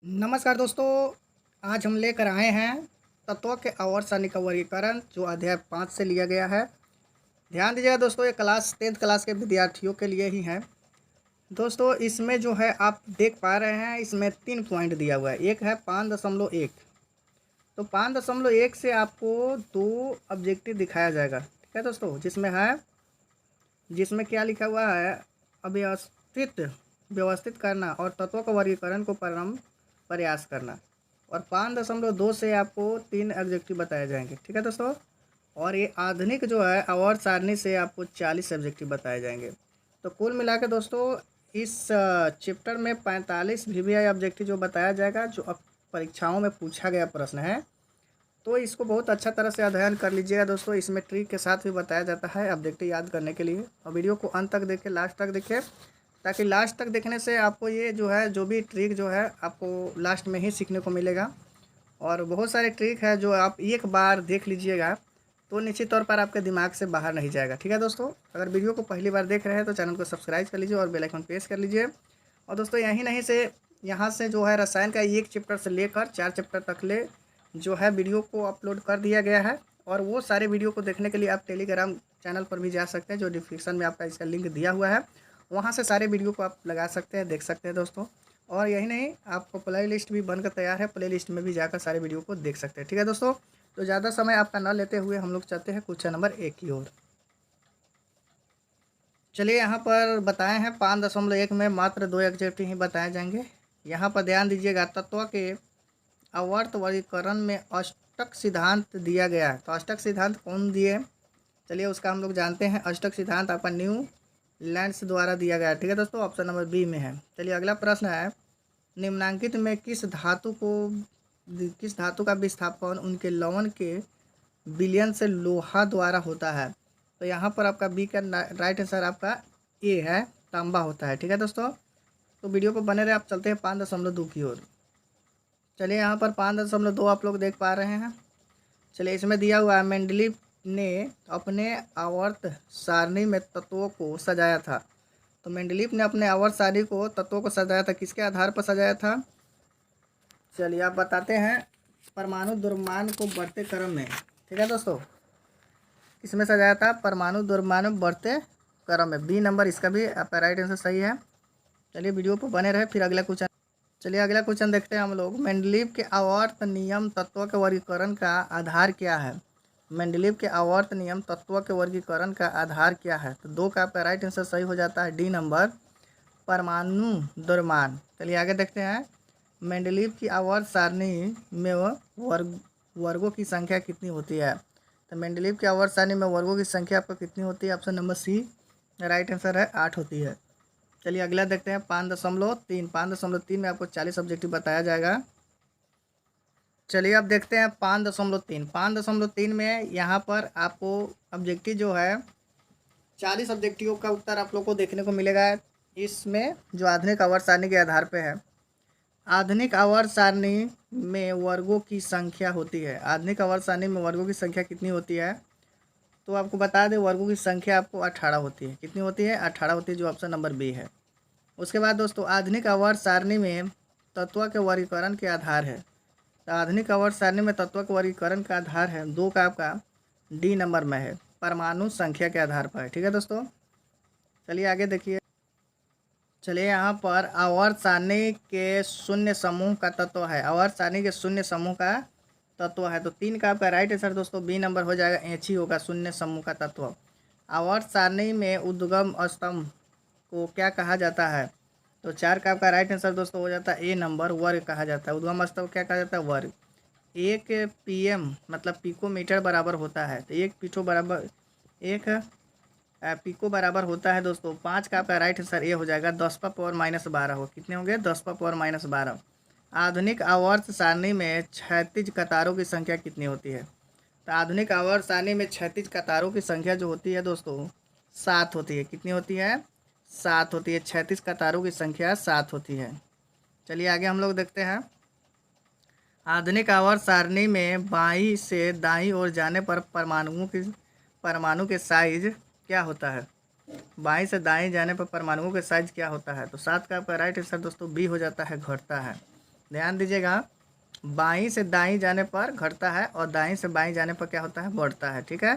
नमस्कार दोस्तों। आज हम लेकर आए हैं तत्वों के आवर्त सारणी का वर्गीकरण जो अध्याय 5 से लिया गया है। ध्यान दीजिएगा दोस्तों, ये क्लास 10th क्लास के विद्यार्थियों के लिए ही है। दोस्तों इसमें जो है आप देख पा रहे हैं, इसमें 3 पॉइंट दिया हुआ है। एक है 5.1, तो 5.1 से आपको 2 ऑब्जेक्टिव दिखाया जाएगा। ठीक है दोस्तों, जिसमें क्या लिखा हुआ है, व्यवस्थित करना और तत्वों का वर्गीकरण को प्रयास करना। और 5.2 से आपको 3 ऑब्जेक्टिव बताए जाएंगे। ठीक है दोस्तों, और ये आधुनिक जो है आवर्त सारणी से आपको 40 ऑब्जेक्टिव बताए जाएंगे। तो कुल मिला के दोस्तों इस चैप्टर में 45 वीवीआई ऑब्जेक्टिव जो बताया जाएगा, जो अब परीक्षाओं में पूछा गया प्रश्न है। तो इसको बहुत अच्छा तरह से अध्ययन कर लीजिएगा दोस्तों। इसमें ट्रिक के साथ भी बताया जाता है ऑब्जेक्टिव याद करने के लिए। और वीडियो को अंत तक देखें, लास्ट तक देखें, ताकि लास्ट तक देखने से आपको ये जो है जो भी ट्रिक जो है आपको लास्ट में ही सीखने को मिलेगा। और बहुत सारे ट्रिक है जो आप एक बार देख लीजिएगा तो निश्चित तौर पर आपके दिमाग से बाहर नहीं जाएगा। ठीक है दोस्तों, अगर वीडियो को पहली बार देख रहे हैं तो चैनल को सब्सक्राइब कर लीजिए और बेल आइकन प्रेस कर लीजिए। और दोस्तों यहाँ से जो है रसायन का 1 चैप्टर से लेकर 4 चैप्टर तक ले जो है वीडियो को अपलोड कर दिया गया है। और वो सारे वीडियो को देखने के लिए आप टेलीग्राम चैनल पर भी जा सकते हैं, जो डिस्क्रिप्शन में आपका इसका लिंक दिया हुआ है। वहाँ से सारे वीडियो को आप लगा सकते हैं, देख सकते हैं दोस्तों। और यही नहीं, आपको प्ले लिस्ट भी बनकर तैयार है, प्ले लिस्ट में भी जाकर सारे वीडियो को देख सकते हैं। ठीक है दोस्तों, तो ज़्यादा समय आपका न लेते हुए हम लोग चलते हैं क्वेश्चन नंबर 1 की ओर। चलिए, यहाँ पर बताए हैं 5.1 में मात्र 2 ऑब्जेक्टिव ही बताए जाएंगे। यहाँ पर ध्यान दीजिएगा, तत्व के आवर्त वर्गीकरण में अष्टक सिद्धांत दिया गया है। तो अष्टक सिद्धांत कौन दिए, चलिए उसका हम लोग जानते हैं। अष्टक सिद्धांत आपका न्यूलैंड्स द्वारा दिया गया है। ठीक है दोस्तों, ऑप्शन नंबर बी में है। चलिए अगला प्रश्न है, निम्नांकित में किस धातु का विस्थापन उनके लवण के विलयन से लोहा द्वारा होता है। तो यहाँ पर आपका बी का राइट आंसर आपका ए है, तांबा होता है। ठीक है दोस्तों, तो वीडियो को बने रहे। आप चलते हैं 5.2 की ओर। चलिए यहाँ पर 5.2 आप लोग देख पा रहे हैं। चलिए इसमें दिया हुआ है, मेंडलीव ने अपने आवर्त सारणी में तत्वों को सजाया था। तो मेंडलीव ने अपने आवर्त सारणी को तत्वों को सजाया था, किसके आधार पर सजाया था? चलिए आप बताते हैं, परमाणु द्रव्यमान को बढ़ते क्रम में। ठीक है दोस्तों, किसमें सजाया था? परमाणु द्रव्यमान बढ़ते क्रम में। बी नंबर इसका भी आपका राइट आंसर सही है। चलिए वीडियो पर बने रहे, फिर अगला क्वेश्चन। चलिए अगला क्वेश्चन देखते हैं हम लोग। मेंडलीव के आवर्त नियम तत्वों के वर्गीकरण का आधार क्या है? मेंडलीव के आवर्त नियम तत्वों के वर्गीकरण का आधार क्या है? तो 2 का आपका राइट आंसर सही हो जाता है, डी नंबर, परमाणु द्रव्यमान। चलिए आगे देखते हैं, मेंडलीव की आवर्त सारणी में वर्गों की संख्या कितनी होती है? तो मेंडलीव की आवर्त सारणी में वर्गों की संख्या आपको कितनी होती है? Option number C right answer है, 8 होती है। चलिए अगला देखते हैं 5.3। 5.3 में आपको 40 ऑब्जेक्टिव बताया जाएगा। चलिए अब देखते हैं 5.3। 5.3 में यहाँ पर आपको ऑब्जेक्टिव जो है 40 ऑब्जेक्टिव का उत्तर आप लोग को देखने को मिलेगा। इसमें जो आधुनिक आवर्त सारणी के आधार पे है। आधुनिक आवर्त सारणी में वर्गों की संख्या होती है। आधुनिक आवर्त सारणी में वर्गों की संख्या कितनी होती है? तो आपको बता दें, वर्गों की संख्या आपको 18 होती है। कितनी होती है? 18 होती है, जो ऑप्शन नंबर बी है। उसके बाद दोस्तों, आधुनिक आवर्त सारणी में तत्व के वर्गीकरण के आधार है। तो आधुनिक आवर्त सारणी में तत्व के वर्गीकरण का आधार है, 2 का आपका डी नंबर में है, परमाणु संख्या के आधार पर है। ठीक है दोस्तों, चलिए आगे देखिए। चलिए यहाँ पर आवर्त सारणी के शून्य समूह का तत्व है। आवर्त सारणी के शून्य समूह का तत्व है, तो 3 का आपका राइट आंसर दोस्तों बी नंबर हो जाएगा, एच ही होगा शून्य समूह का तत्व। आवर्त सारणी में उद्गम स्तंभ को क्या कहा जाता है? तो 4 का आपका राइट आंसर दोस्तों हो जाता है ए नंबर, वर्ग कहा जाता है। उद्गम स्तंभ क्या कहा जाता है? वर्ग। 1 पीएम मतलब पिकोमीटर बराबर होता है। तो 1 पिको बराबर होता है दोस्तों 5 का आपका राइट आंसर ए हो जाएगा, 10⁻−12 हो। कितने होंगे? 10⁻−12। आधुनिक आवर्त सारणी में क्षैतिज कतारों की संख्या कितनी होती है? तो आधुनिक आवर्त सारणी में क्षैतिज कतारों की संख्या जो होती है दोस्तों 7 होती है। कितनी होती है? 7 होती है। क्षैतिज कतारों की संख्या 7 होती है। चलिए आगे हम लोग देखते हैं, आधुनिक आवर्त सारणी में बाईं से दाईं ओर जाने पर परमाणु के साइज क्या होता है? बाईं से दाईं जाने पर परमाणुओं के साइज क्या होता है? तो 7 का आपका राइट आंसर दोस्तों बी हो जाता है, घटता है। ध्यान दीजिएगा, बाईं से दाईं जाने पर घटता है और दाईं से बाईं जाने पर क्या होता है, बढ़ता है। ठीक है,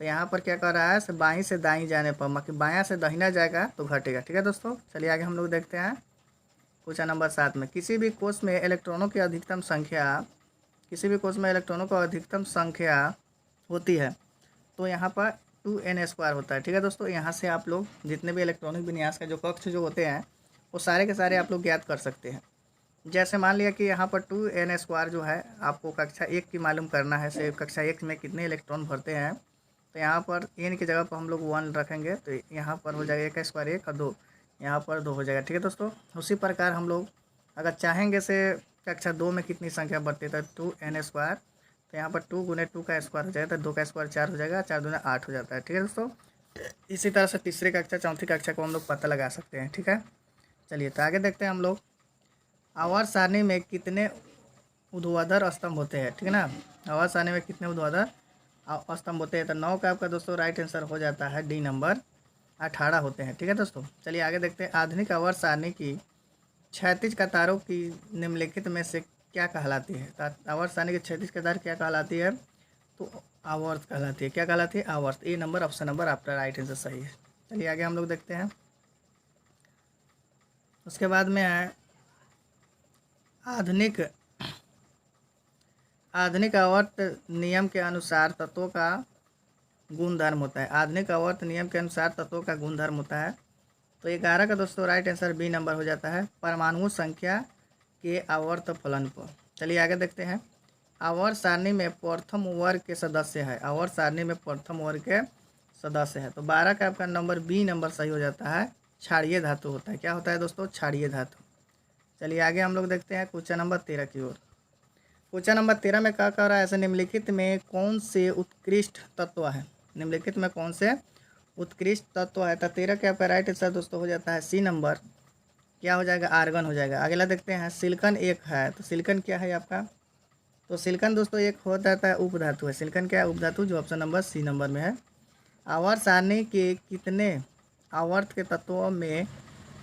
तो यहाँ पर क्या कर रहा है, बाईं से दाईं जाने पर मतलब बायां से दाहिना जाएगा तो घटेगा। ठीक है दोस्तों, चलिए आगे हम लोग देखते हैं क्वेश्चन नंबर 7 में। किसी भी कोष में इलेक्ट्रॉनों की अधिकतम संख्या, किसी भी कोष में इलेक्ट्रॉनों की अधिकतम संख्या होती है तो यहाँ पर 2n² होता है। ठीक है दोस्तों, यहाँ से आप लोग जितने भी इलेक्ट्रॉनिक विन्यास का जो कक्ष जो होते हैं वो सारे के सारे आप लोग ज्ञात कर सकते हैं। जैसे मान लिया कि यहाँ पर 2n² जो है आपको कक्षा 1 की मालूम करना है, से कक्षा 1 में कितने इलेक्ट्रॉन भरते हैं, तो यहाँ पर n की जगह पर हम लोग 1 रखेंगे तो यहाँ पर हो जाएगा 1 का स्क्वायर 1 और 2, यहाँ पर 2 हो जाएगा। ठीक है दोस्तों, उसी प्रकार हम लोग अगर चाहेंगे से कक्षा 2 में कितनी संख्या बढ़ती है तो 2n², तो यहाँ पर 2 गुने 2 का स्क्वायर हो जाएगा तो 2 का स्क्वायर 4 हो जाएगा, 4 दूना 8 हो जाता है। ठीक है दोस्तों, इसी तरह से तीसरी कक्षा चौथी कक्षा को हम लोग पता लगा सकते हैं। ठीक है, चलिए तो आगे देखते हैं हम लोग। आवर्त सारणी में कितने ऊर्ध्वाधर स्तंभ होते हैं। ठीक है ना, आवर्त सारणी में कितने ऊर्ध्वाधर स्तंभ होते हैं, तो 9 का आपका दोस्तों राइट आंसर हो जाता है डी नंबर, 18 होते हैं। ठीक है दोस्तों, चलिए आगे देखते हैं। आधुनिक आवर्त सारणी की क्षैतिज कतारों की निम्नलिखित में से क्या कहलाती है। आवर्त सारणी की क्षैतिज कतार क्या कहलाती है, तो आवर्त कहलाती है। क्या कहलाती है, आवर्त। ए नंबर ऑप्शन नंबर आपका राइट आंसर सही है। चलिए आगे हम लोग देखते हैं। उसके बाद में है आधुनिक आवर्त नियम के अनुसार तत्वों का गुणधर्म होता है। आधुनिक आवर्त नियम के अनुसार तत्वों का गुणधर्म होता है, तो 11 का दोस्तों राइट आंसर बी नंबर हो जाता है, परमाणु संख्या के आवर्त फलन पर। चलिए आगे देखते हैं। आवर्त सारणी में प्रथम वर्ग के सदस्य है। आवर्त सारणी में प्रथम वर्ग के सदस्य है, तो 12 का आपका नंबर बी नंबर सही हो जाता है, क्षारीय धातु होता है। क्या होता है दोस्तों, क्षारीय धातु। चलिए आगे हम लोग देखते हैं क्वेश्चन नंबर 13 की ओर। क्वेश्चन नंबर 13 में क्या कह रहा है, ऐसे निम्नलिखित में कौन से उत्कृष्ट तत्व है। निम्नलिखित में कौन से उत्कृष्ट तत्व है, तो 13 के आपका राइट आंसर दोस्तों हो जाता है सी नंबर, क्या हो जाएगा, आर्गन हो जाएगा। अगला देखते हैं, सिलिकॉन एक है, तो सिलिकॉन क्या है आपका, तो सिलिकॉन दोस्तों एक हो जाता है उपधातु है। सिलिकॉन क्या है, उपधातु, जो ऑप्शन नंबर सी नंबर में है। आवर्त सारणी के कितने आवर्त के तत्वों में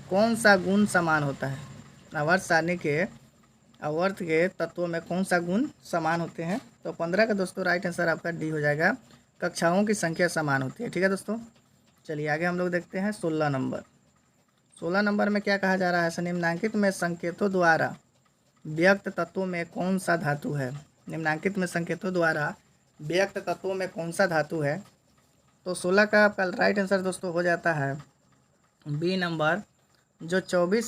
कौन सा गुण समान होता है। आवर्त सारणी के आवर्त के तत्वों में कौन सा गुण समान होते हैं, तो 15 का दोस्तों राइट आंसर आपका डी हो जाएगा, कक्षाओं की संख्या समान होती है। ठीक है दोस्तों, चलिए आगे हम लोग देखते हैं 16 नंबर। 16 नंबर में क्या कहा जा रहा है, निम्नांकित में संकेतों द्वारा व्यक्त तत्वों में कौन सा धातु है। निम्नांकित में संकेतों द्वारा व्यक्त तत्वों में कौन सा धातु है, तो 16 का आपका राइट आंसर दोस्तों हो जाता है बी नंबर, जो 24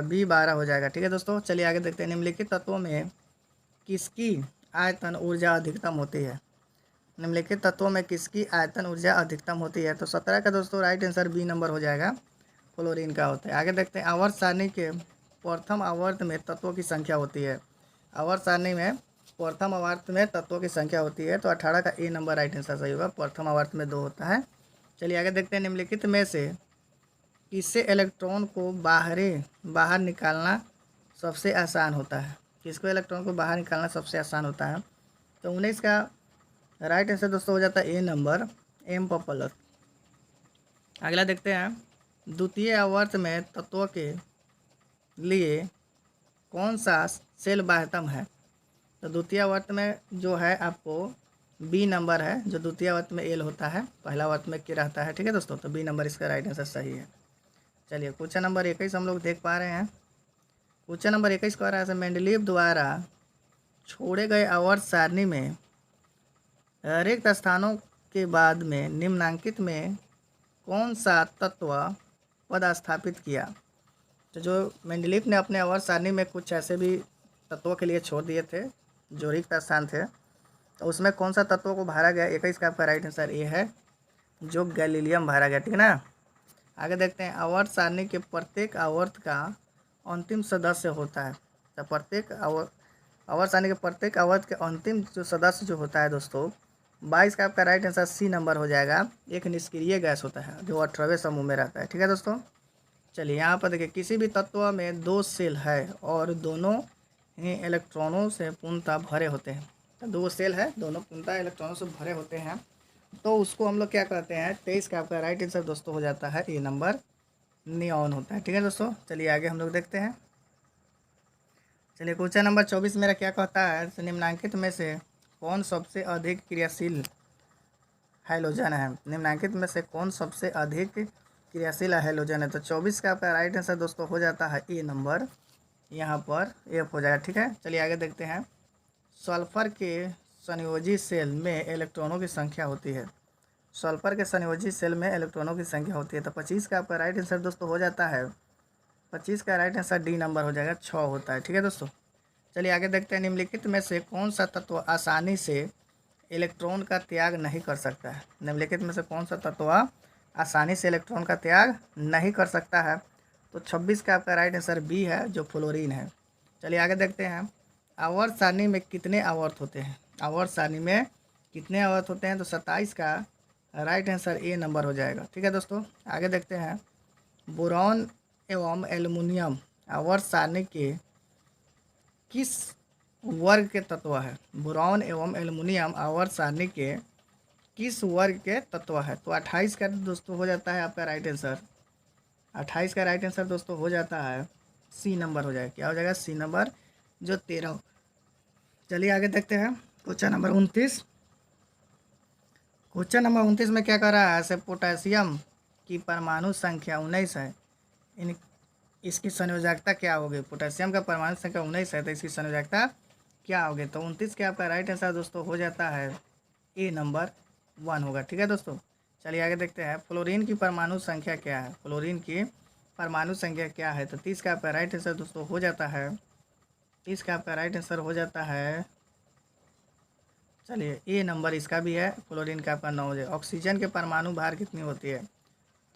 B12 हो जाएगा। ठीक है दोस्तों, चलिए आगे देखते हैं। निम्नलिखित तत्वों में किसकी आयतन ऊर्जा अधिकतम होती है। निम्नलिखित तत्वों में किसकी आयतन ऊर्जा अधिकतम होती है, तो 17 का दोस्तों राइट आंसर बी नंबर हो जाएगा, फ्लोरीन का होता है। आगे देखते हैं। आवर्त सारणी के प्रथम आवर्त में तत्वों की संख्या होती है। आवर्त सारणी में प्रथम आवर्त में तत्वों की संख्या होती है, तो 18 का ए नंबर राइट आंसर सही होगा, प्रथम आवर्त में 2 होता है। चलिए आगे देखते हैं। निम्नलिखित में से किससे इलेक्ट्रॉन को बाहर निकालना सबसे आसान होता है। किसको इलेक्ट्रॉन को बाहर निकालना सबसे आसान होता है, तो 19 का राइट आंसर दोस्तों हो जाता है ए नंबर, एम प्लस। अगला देखते हैं। द्वितीय आवर्त में तत्वों के लिए कौन सा सेल बाह्यतम है, तो द्वितीय आवर्त में जो है आपको बी नंबर है, जो द्वितीय आवर्त में एल होता है, पहला आवर्त में के रहता है। ठीक है दोस्तों, तो बी नंबर इसका राइट आंसर सही है। चलिए क्वेश्चन नंबर 21 हम लोग देख पा रहे हैं। क्वेश्चन नंबर 21 कह रहा है, मेंडलीव द्वारा छोड़े गए आवर्त सारणी में रिक्त स्थानों के बाद में निम्नांकित में कौन सा तत्व पदस्थापित किया। तो जो मेंडलीव ने अपने आवर्त सारणी में कुछ ऐसे भी तत्वों के लिए छोड़ दिए थे जो रिक्त स्थान थे, तो उसमें कौन सा तत्वों को भरा गया। 21 का आपका राइट आंसर ये है, जो गैलीलियम भरा गया। ठीक है ना, आगे देखते हैं। आवर्त सारणी के प्रत्येक आवर्त का अंतिम सदस्य होता है, तो प्रत्येक आवर्त सारणी के प्रत्येक आवर्त के अंतिम जो सदस्य जो होता है दोस्तों, 22 का आपका राइट आंसर सी नंबर हो जाएगा, एक निष्क्रिय गैस होता है जो 18वें समूह में रहता है। ठीक है दोस्तों, चलिए यहाँ पर देखिए। किसी भी तत्व में 2 सेल है और दोनों ही इलेक्ट्रॉनों से पूर्णतः भरे होते हैं, तो 2 सेल है, दोनों पूर्णतः इलेक्ट्रॉनों से भरे होते हैं, तो उसको हम लोग क्या कहते हैं। 23 का आपका राइट आंसर दोस्तों हो जाता है ए नंबर, नियॉन होता है। ठीक है दोस्तों, चलिए आगे हम लोग देखते हैं। चलिए क्वेश्चन नंबर 24 मेरा क्या कहता है, तो निम्नलिखित में से कौन सबसे अधिक क्रियाशील हैलोजन है। निम्नलिखित में से कौन सबसे अधिक क्रियाशील हैलोजन है। तो 24 का आपका राइट आंसर दोस्तों हो जाता है ए नंबर, यहाँ पर एफ हो जाएगा। ठीक है, चलिए आगे देखते हैं। सल्फर के संयोजी सेल में इलेक्ट्रॉनों की संख्या होती है। सल्फर के संयोजी सेल में इलेक्ट्रॉनों की संख्या होती है। तो 25 का आपका राइट आंसर दोस्तों हो जाता है, 25 का राइट आंसर डी नंबर हो जाएगा, 6 होता है। ठीक है दोस्तों, चलिए आगे देखते हैं। निम्नलिखित में से कौन सा तत्व आसानी से इलेक्ट्रॉन का त्याग नहीं कर सकता है। निम्नलिखित में से कौन सा तत्व आसानी से इलेक्ट्रॉन का त्याग नहीं कर सकता है। तो 26 का आपका राइट आंसर बी है, जो फ्लोरीन है। चलिए आगे देखते हैं। आवर्त सारणी में कितने आवर्त होते हैं। आवर्त सारणी में कितने आवर्त होते हैं। तो 27 का राइट आंसर ए नंबर हो जाएगा। ठीक है दोस्तों, आगे देखते हैं। बोरॉन एवं एल्युमिनियम आवर्त सारणी के किस वर्ग के तत्व है। बोरॉन एवं एल्युमिनियम आवर्त सारणी के किस वर्ग के तत्व है। तो 28 का दोस्तों हो जाता है आपका राइट आंसर, 28 का राइट आंसर दोस्तों हो जाता है सी नंबर हो जाएगा। क्या हो जाएगा, सी नंबर, जो 13। चलिए आगे देखते हैं। Question number 29। क्वेश्चन नंबर 29 में क्या कर रहा है, से पोटेशियम की परमाणु संख्या 19 है। इन इसकी संयोजकता क्या होगी। पोटेशियम का परमाणु संख्या 19 है, तो इसकी संयोजकता क्या होगी। तो 29 के आपका राइट आंसर दोस्तों हो जाता है ए नंबर 1 होगा। ठीक है दोस्तों, चलिए आगे देखते हैं। फ्लोरीन की परमाणु संख्या क्या है। फ्लोरीन की परमाणु संख्या क्या है। तो 30 का आपका राइट आंसर दोस्तों हो जाता है, 30 का आपका राइट आंसर हो जाता है, चलिए ए नंबर इसका भी है। फ्लोरीन का आपका 9 है। ऑक्सीजन के परमाणु भार कितनी होती है।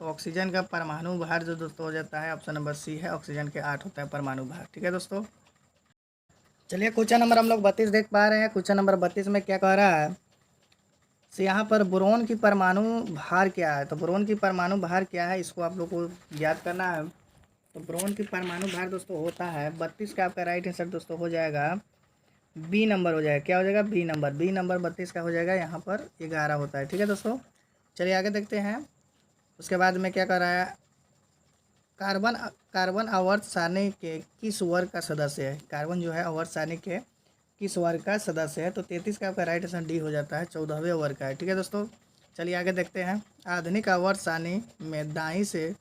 तो ऑक्सीजन का परमाणु भार जो दोस्तों हो जाता है, ऑप्शन नंबर सी है, ऑक्सीजन के 8 होता है परमाणु भार। ठीक है दोस्तों, चलिए क्वेश्चन नंबर हम लोग 32 देख पा रहे हैं। क्वेश्चन नंबर 32 में क्या कह रहा है, तो यहाँ पर बोरोन की परमाणु भार क्या है। तो बोरोन की परमाणु भार क्या है, इसको आप लोग को याद करना है। तो बोरोन की परमाणु भार दोस्तों होता है 32 का आपका राइट आंसर दोस्तों हो जाएगा बी नंबर हो जाएगा। क्या हो जाएगा, बी नंबर, बी नंबर 32 का हो जाएगा, यहाँ पर 11 होता है। ठीक है दोस्तों, चलिए आगे देखते हैं। उसके बाद में क्या कर रहा है, कार्बन आवर्त सारणी के किस वर्ग का सदस्य है। कार्बन जो है आवर्त सारणी के किस वर्ग का सदस्य है। तो 33 का आपका राइट आंसर डी हो जाता है, 14वें वर्ग का है। ठीक है दोस्तों, चलिए आगे देखते हैं। आधुनिक आवर्त सारणी में दाईं से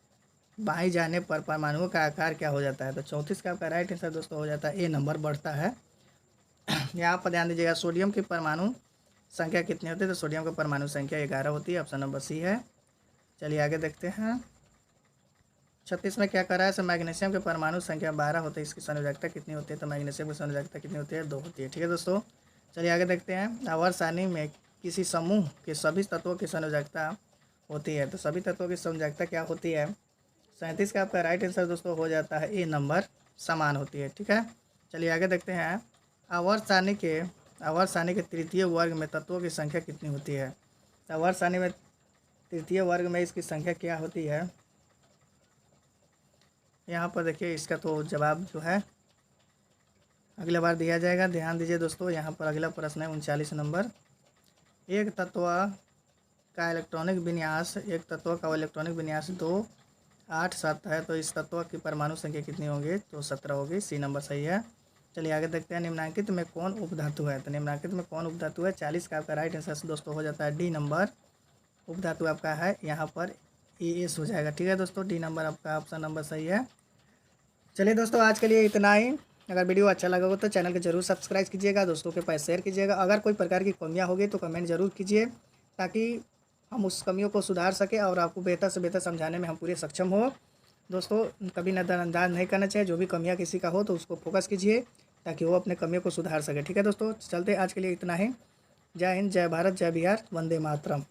बाईं जाने पर परमाणुओं का आकार क्या हो जाता है। तो 34 का आपका राइट आंसर दोस्तों हो जाता है ए नंबर, बढ़ता है। यहाँ पर ध्यान दीजिएगा, सोडियम की परमाणु संख्या कितनी होती है। तो सोडियम की परमाणु संख्या 11 होती है, ऑप्शन नंबर सी है। चलिए आगे देखते हैं। 36 में क्या कर रहा है, सो मैग्नीशियम के परमाणु संख्या 12 होती है, इसकी संयोजकता कितनी होती है। तो मैग्नीशियम की संयोजकता कितनी होती है, 2 होती है। ठीक है दोस्तों, चलिए आगे देखते हैं। आवर्त सारणी में किसी समूह के सभी तत्वों की संयोजकता होती है। तो सभी तत्वों की संयोजकता क्या होती है। 37 का आपका राइट आंसर दोस्तों हो जाता है ए नंबर, समान होती है। ठीक है, चलिए आगे देखते हैं। आवर्त सारणी के तृतीय वर्ग में तत्वों की संख्या कितनी होती है। आवर्त सारणी में तृतीय वर्ग में इसकी संख्या क्या होती है। यहाँ पर देखिए, इसका तो जवाब जो है अगले बार दिया जाएगा। ध्यान दीजिए दोस्तों, यहाँ पर अगला प्रश्न है 39 नंबर। एक तत्व का इलेक्ट्रॉनिक विन्यास 2, 8, 7 है। तो इस तत्व की परमाणु संख्या कितनी होगी। तो 17 होगी, सी नंबर सही है। चलिए आगे देखते हैं। निम्नलिखित में कौन उपधातु है। तो निम्नलिखित में कौन उपधातु है। 40 का आपका राइट आंसर दोस्तों हो जाता है डी नंबर, उपधातु आपका है यहाँ पर एस हो जाएगा। ठीक है दोस्तों, डी नंबर आपका ऑप्शन नंबर सही है। चलिए दोस्तों, आज के लिए इतना ही। अगर वीडियो अच्छा लगा हो तो चैनल को जरूर सब्सक्राइब कीजिएगा, दोस्तों के पास शेयर कीजिएगा। अगर कोई प्रकार की कमियां होगी तो कमेंट जरूर कीजिए, ताकि हम उस कमियों को सुधार सकें और आपको बेहतर से बेहतर समझाने में हम पूरे सक्षम हो। दोस्तों, कभी नज़रअंदाज नहीं करना चाहिए। जो भी कमियाँ किसी का हो तो उसको फोकस कीजिए, ताकि वो अपने कमियों को सुधार सके। ठीक है दोस्तों, चलते आज के लिए इतना ही। जय हिंद, जय भारत, जय बिहार, वंदे मातरम।